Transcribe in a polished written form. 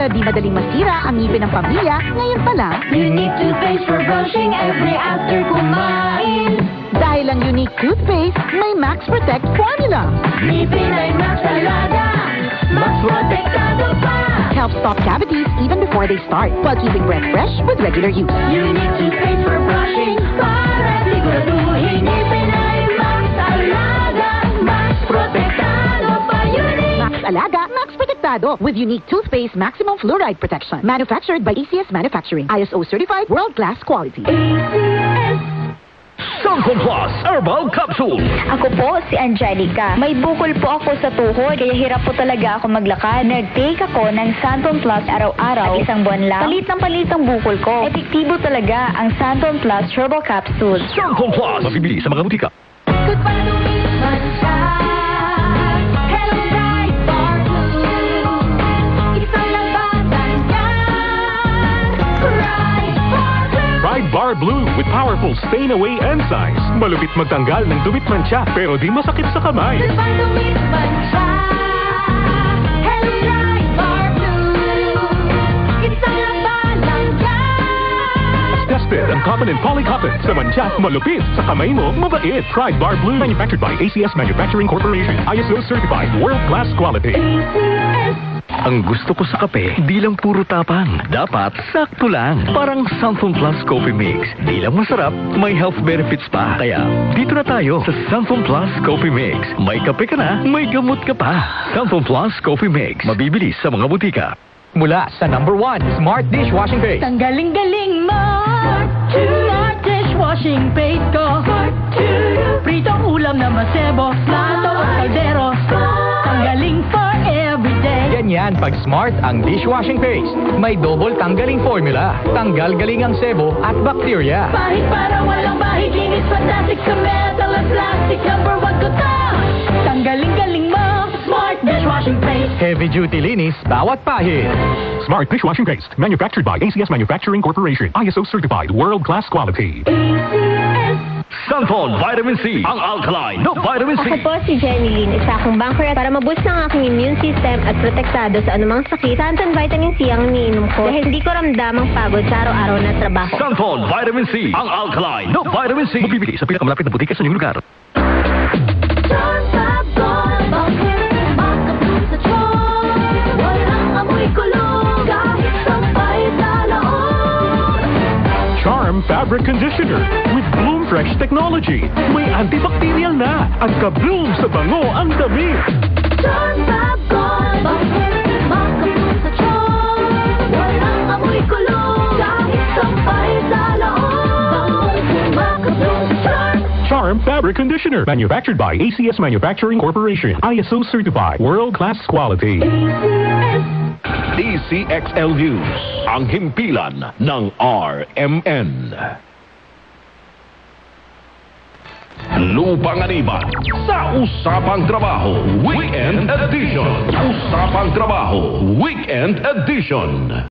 para di madaling masira ang ngipin ng pamilya, ngayon pa lang, Unique toothpaste for brushing every after kumain. dahil ang Unique toothpaste may Max Protect formula. Ngipin ay Max Alaga, Max Protektado pa. Helps stop cavities even before they start, while keeping breath fresh with regular use. Unique toothpaste for brushing, para siguraduhin ngipin ay Max Alaga, Max Protektado pa. Unique. Max Alaga, Max Protectado with Unique toothpaste maximum fluoride protection. Manufactured by ACS Manufacturing. ISO certified world-class quality. Santon Plus Herbal Capsule. Ako po si Angelica. May bukol po ako sa tuhod, kaya hirap po talaga ako maglakad. Nag-take ako ng Santon Plus araw-araw. At isang buwan lang, palit ang bukol ko. Epektibo talaga ang Santon Plus Herbal Capsule. Santon Plus. Mabibili sa mga butika. Good pa lumisan siya. Hello, Bright Bar Blue. Isang labasan yan. Bright Bar Blue. Pride Bar Blue with powerful stain-away enzymes. Malupit magtanggal ng dumit mancha pero di masakit sa kamay. Good pa lumisan siya. Hello, Bright Bar Blue. Isang labasan yan. Tested ang cotton and polycotton. Sa mancha, malupit. Sa kamay mo, mabait. Pride Bar Blue. Manufactured by ACS Manufacturing Corporation. ISO certified world-class quality. Ang gusto ko sa kape, di lang puro tapang. Dapat sakto lang. Parang Santon Plus Coffee Mix. Di lang masarap, may health benefits pa. Kaya, dito na tayo sa Santon Plus Coffee Mix. May kape ka na, may gamot ka pa. Santon Plus Coffee Mix. Mabibili sa mga butika. Mula sa #1 Smart Dishwashing Paste. Ang galing-galing mo. Smart dishwashing paste ko. Pritong ulam na masebo. Plato o kaldero. Ang galing for everyday. Ganyan pag Smart ang dishwashing paste. May double tanggaling formula. Tanggal galing ang sebo at bacteria. Bahid para walang bahid. Linis fantastic sa metal at plastic. #1 ko to. Ang galing-galing mo. Smart dishwashing paste. Heavy duty linis bawat pahid. Smart dishwashing paste. Manufactured by ACS Manufacturing Corporation. ISO certified world-class quality. Santon Vitamin C. Ang alkaline na Vitamin C. Ako po si Jenny Lynn, isa akong banker para maboost ang aking immune system at protektado sa anumang sakit. Santon Vitamin C ang iniinom ko dahil hindi ko ramdam ang pagod sa araw-araw na trabaho. Santon Vitamin C. Ang alkaline na Vitamin C. Mabibili sa pinakamalapit na butika sa inyong lugar. John Sabon, bakit makapun sa tiyon? Walang amoy kulong, kahit sampay sa laon. Charm Fabric Conditioner with Bloom Fresh Technology. May antibacterial na at ka-bloom sa bango ang damit. John Sabon, bakit makapun sa tiyon? Walang amoy kulong, kahit sampay sa laon. Makapun sa Charm. Charm Fabric Conditioner. Manufactured by ACS Manufacturing Corporation. ISO certified world-class quality. DCXL News. Ang himpilan ng RMN. Lupanganiban sa Usapang Trabaho Weekend Edition. Usapang Trabaho Weekend Edition.